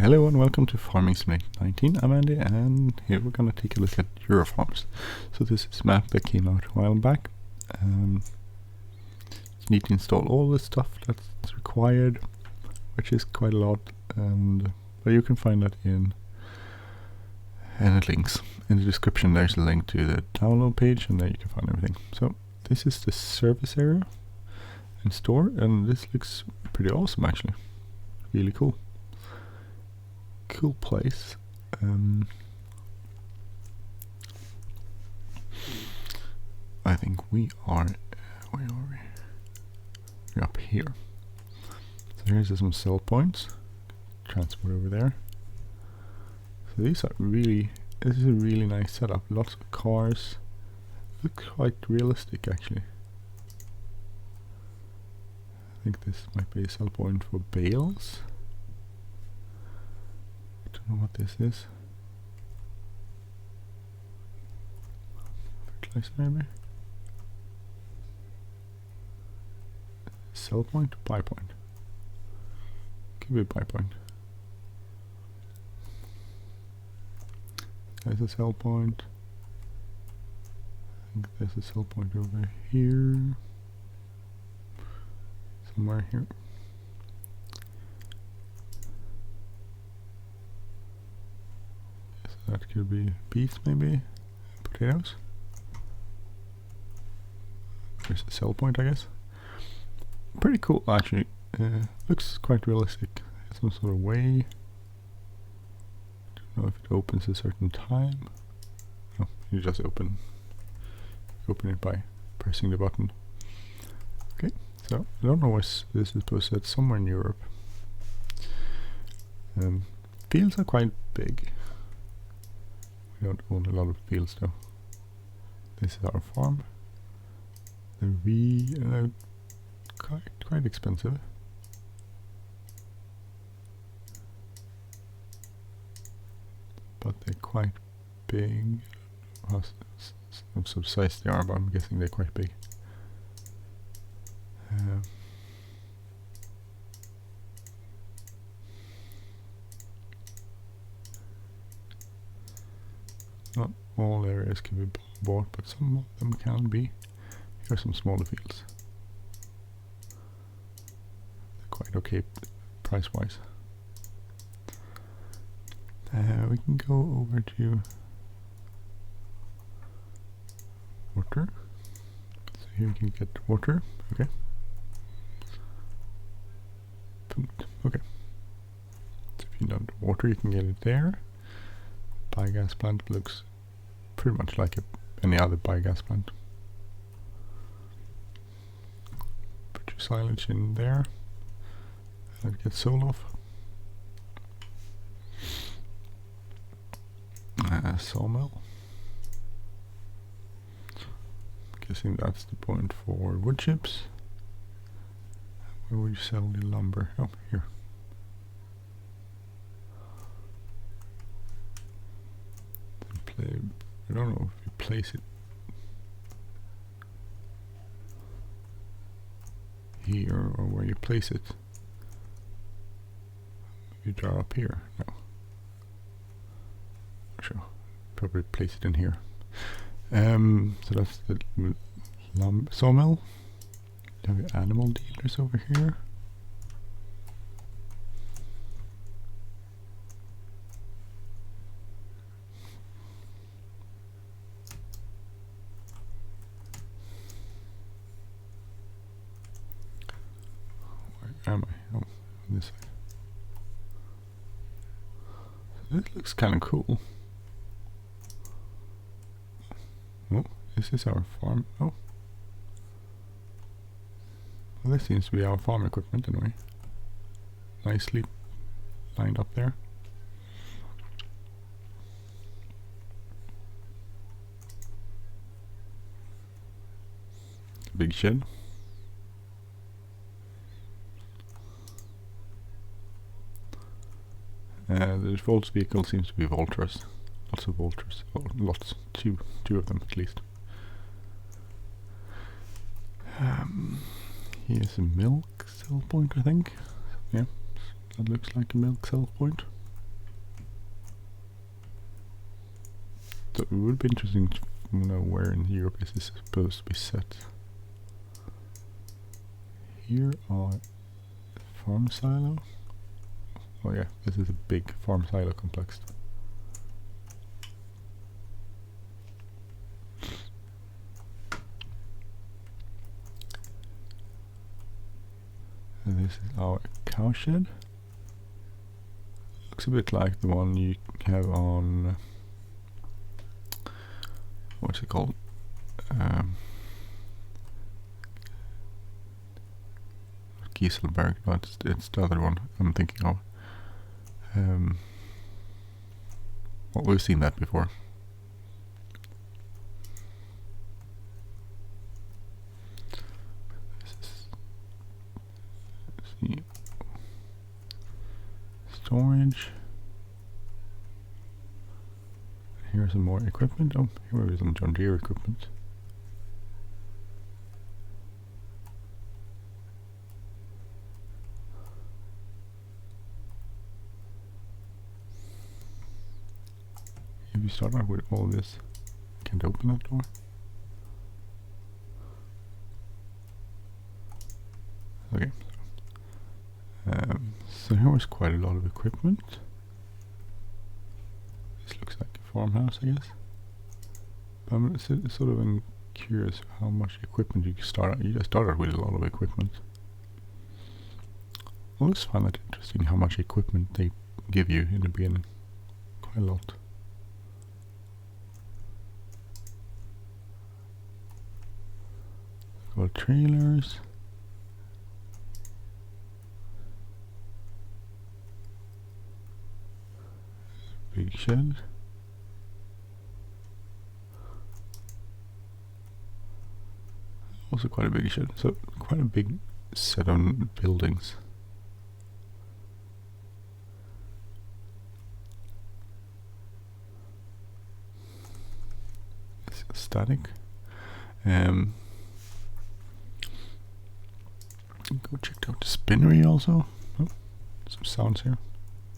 Hello and welcome to Farming Simulator 19. I'm Andy, and here we're going to take a look at Eurofarms. So this is a map that came out a while back. You need to install all the stuff that's required, which is quite a lot, but you can find that in the links. In the description there's a link to the download page, and there you can find everything. So this is the service area and store, and this looks pretty awesome actually. Really cool. Cool place. I think we are, where are we? We're up here. So here's some sell points. Transport over there. So these are really, this is a really nice setup. Lots of cars. Looks quite realistic actually. I think this might be a sell point for bales. I don't know what this is. Fertilizer maybe? Sell point? Buy point. Could be a buy point. There's a sell point. I think there's a sell point over here. Somewhere here. So that could be beets maybe. Potatoes. There's a sell point, I guess. Pretty cool actually. Looks quite realistic. Some sort of way. Don't know if it opens a certain time. No, you just open it by pressing the button. Okay, so I don't know where this is supposed to. It's somewhere in Europe. Fields are quite big. We don't own a lot of fields though. This is our farm. The quite expensive. But they're quite big. What sort of size they are, but I'm guessing they're quite big. Not all areas can be bought, but some of them can be. Here are some smaller fields. They're quite okay price-wise. We can go over to water. So here we can get water. Okay. Okay. So if you don't water, you can get it there. Biogas plant looks pretty much like any other biogas plant. Put your silage in there. And get sold off. Sawmill. Guessing that's the point for wood chips. Where would you sell the lumber? Oh, here. I don't know if you place it here or where you place it. You draw up here. No. Sure. Probably place it in here. So that's the sawmill. You have your animal dealers over here. Where am I? Oh, on this side. So this looks kind of cool. Oh, this is our farm. Oh. Well, this seems to be our farm equipment anyway. Nicely lined up there. Big shed. The default vehicle seems to be Voltras. Lots of Voltras. Oh, lots. Two of them at least. Here's a milk sell point, I think. Yeah, that looks like a milk sell point. So it would be interesting to know where in Europe is this supposed to be set. Here are farm silo. Oh yeah, this is a big farm silo complex. And this is our cow shed. Looks a bit like the one you have on, what's it called? Gieselberg, no, it's the other one I'm thinking of. Well, we've seen that before. See. Storage. Here's some more equipment. Oh, here is some John Deere equipment. If you start out with all this, can't open that door. Okay. So here was quite a lot of equipment. This looks like a farmhouse, I guess. But I'm sort of curious how much equipment you can start out. You just start out with a lot of equipment. I always find that interesting how much equipment they give you in the beginning. Quite a lot. Got trailers. Big shed. Also quite a big shed. So quite a big set of buildings. It's static. Go check out the spinnery also. Oh, some sounds here.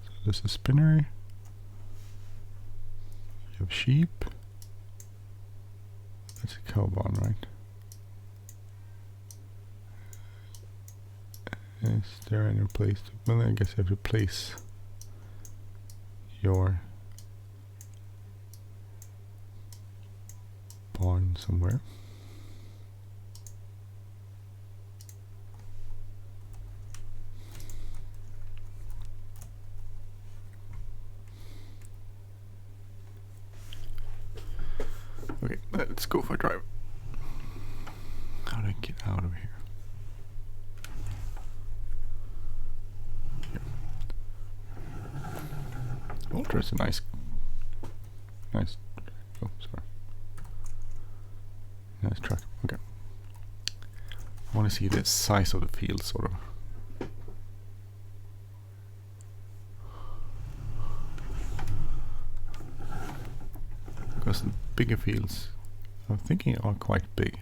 So there's a spinnery. You have sheep. That's a cow barn, right? Is there any place to, well, I guess you have to place your barn somewhere. Okay, let's go for a drive. How do I get out of here? Oh, there's a nice. Oh, sorry. Nice track. Okay. I want to see the size of the field, sort of. Because the bigger fields, I'm thinking, are quite big.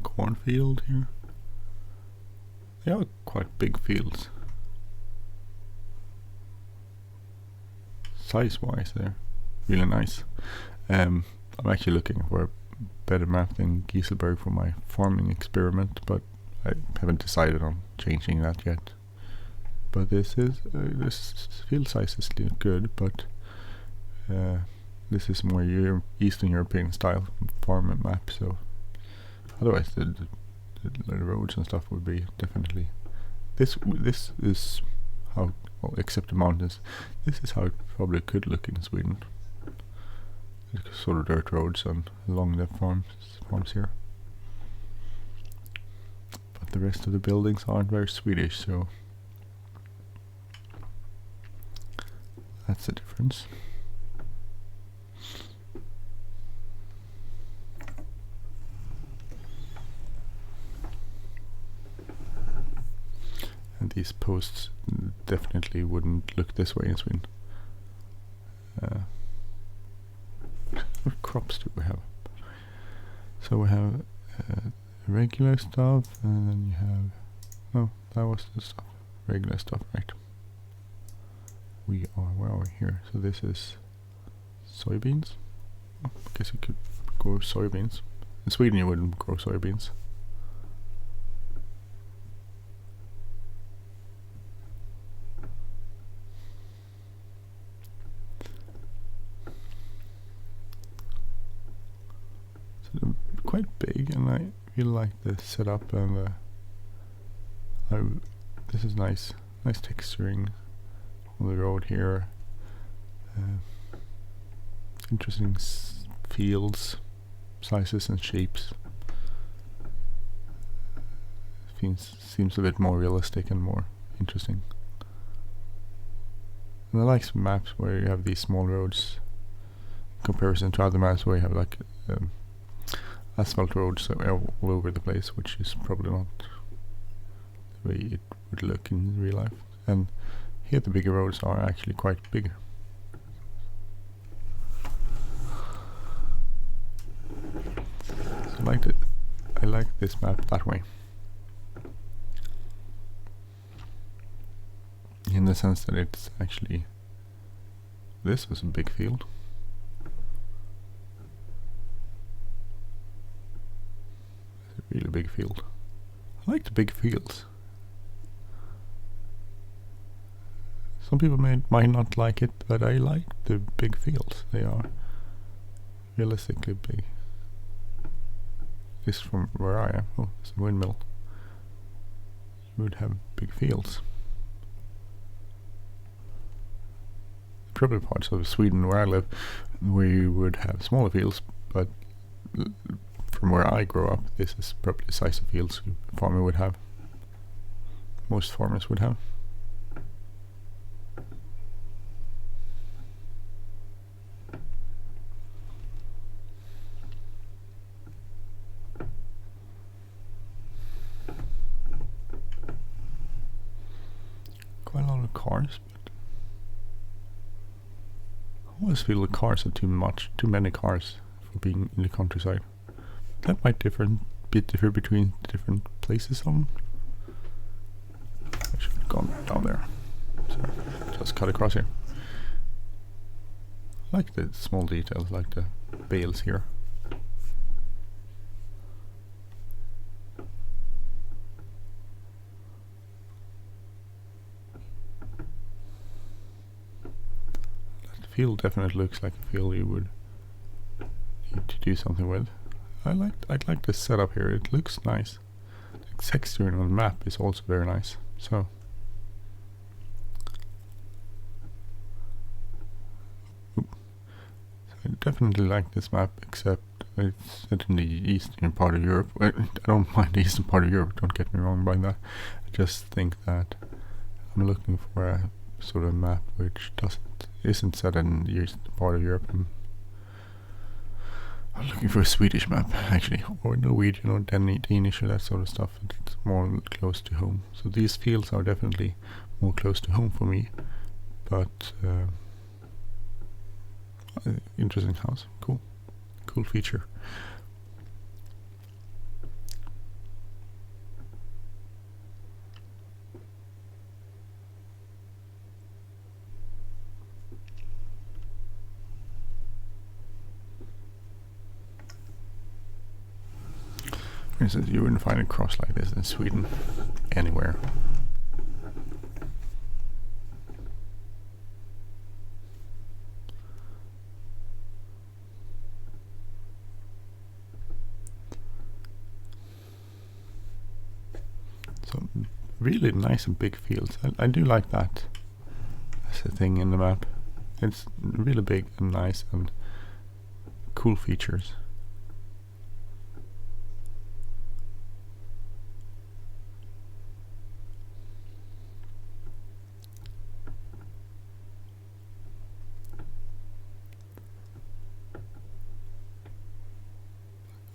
Cornfield here. They are quite big fields. Size-wise, they're really nice. I'm actually looking for a better map than Gieselberg for my farming experiment, but I haven't decided on changing that yet. But this field size is still good, but this is more Eastern European style farming map, so otherwise the roads and stuff would be definitely this is how, well, except the mountains, this is how it probably could look in Sweden. Sort of dirt roads and along the farms here. But the rest of the buildings aren't very Swedish, so that's the difference. And these posts definitely wouldn't look this way in Sweden. What crops do we have? So we have the regular stuff, and then you have, oh, that was the stuff, regular stuff, right? We are, where are we here? So this is soybeans. Oh, I guess you could grow soybeans. In Sweden you wouldn't grow soybeans. So they're quite big, and I really like the setup, and this is nice texturing on the road here. Interesting fields, sizes and shapes. Seems a bit more realistic and more interesting. And I like some maps where you have these small roads in comparison to other maps where you have like asphalt roads all over the place, which is probably not the way it would look in real life. And here the bigger roads are actually quite big. So I like this map that way. In the sense that it's actually, this is a big field. It's a really big field. I like the big fields. Some people might not like it, but I like the big fields. They are realistically big. This from where I am. Oh, it's a windmill. You would have big fields. Probably parts of Sweden where I live, where you would have smaller fields, but from where I grow up, this is probably the size of fields a farmer would have. Most farmers would have. Quite a lot of cars, but I always feel the cars are too many cars for being in the countryside. That might differ between different places on. I should have gone down there. So just cut across here. I like the small details, like the bales here. Field definitely looks like a field you would need to do something with. I like the setup here. It looks nice. The texturing on the map is also very nice. So I definitely like this map, except it's set in the eastern part of Europe. I don't mind the eastern part of Europe, don't get me wrong by that. I just think that I'm looking for a sort of map which isn't set in the eastern part of Europe. I'm looking for a Swedish map, actually, or Norwegian or Danish or that sort of stuff. It's more close to home. So these fields are definitely more close to home for me. But interesting house, cool feature. For instance, you wouldn't find a cross like this in Sweden anywhere. So really nice and big fields. I do like that as a thing in the map. It's really big and nice and cool features.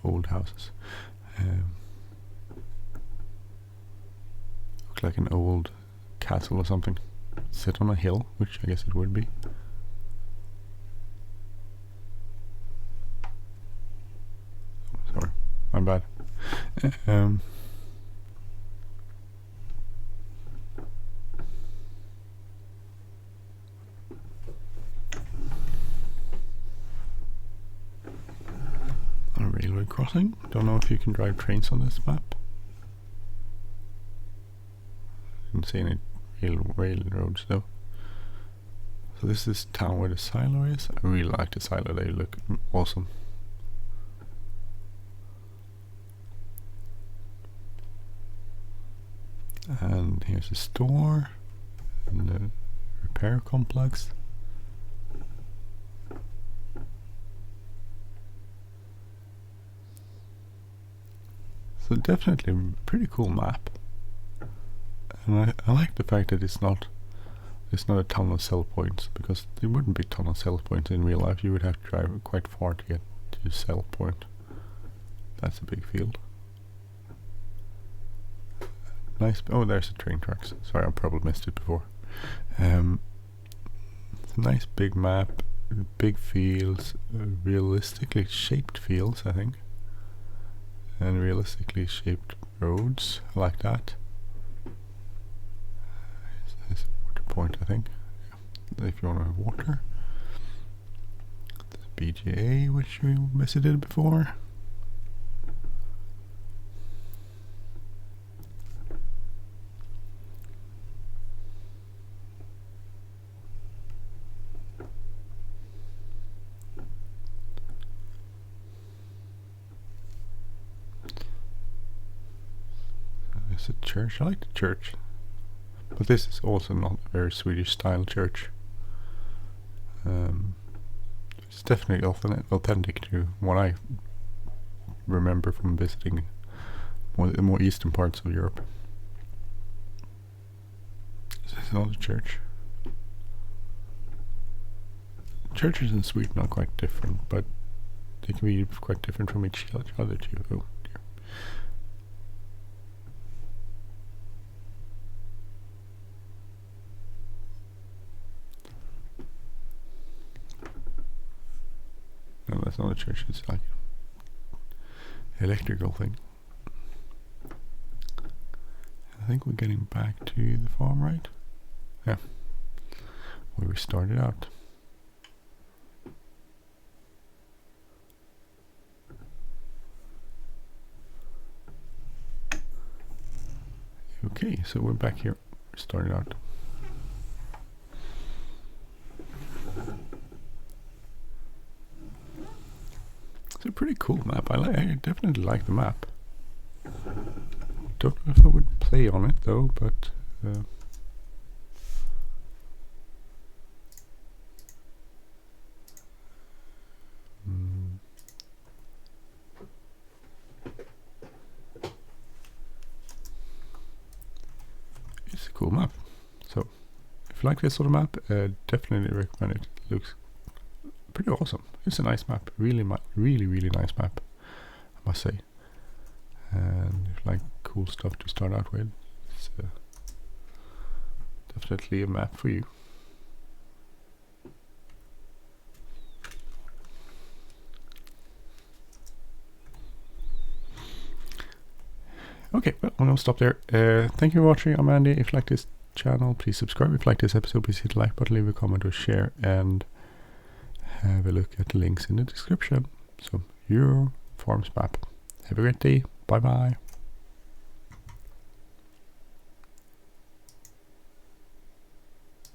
Old houses. Look like an old castle or something. Set on a hill, which I guess it would be. Sorry, my bad. A railway crossing. Don't know if you can drive trains on this map. Didn't see any railroads though. So this is town where the silo is. I really like the silo, they look awesome. And here's a store and the repair complex. So definitely a pretty cool map. And I like the fact that it's not a ton of sell points, because there wouldn't be a ton of sell points in real life. You would have to drive quite far to get to sell point. That's a big field. Nice. Oh, there's the train tracks. Sorry, I probably missed it before. It's a nice big map, big fields, realistically shaped fields, I think, and realistically shaped roads. I like that. There's a water point, I think. Yeah. If you want to have water. There's BGA, which we visited before. There's a church. I like the church. But this is also not a very Swedish style church. It's definitely authentic to what I remember from visiting the more eastern parts of Europe. This is another church. Churches in Sweden are quite different, but they can be quite different from each other too. Oh dear. No, that's not a church, it's like an electrical thing. I think we're getting back to the farm, right? Yeah. Where we started out. Okay, so we're back here. We started out. It's a pretty cool map. I definitely like the map. Don't know if I would play on it though, but it's a cool map. So if you like this sort of map, definitely recommend it. It looks pretty awesome. It's a nice map. Really nice map, I must say. And if you like cool stuff to start out with, it's definitely a map for you. Okay, well, I'm gonna stop there. Thank you for watching. I'm Andy. If you like this channel, please subscribe. If you like this episode, please hit the like button, leave a comment or share, and have a look at the links in the description. So, your farms map. Have a great day. Bye bye.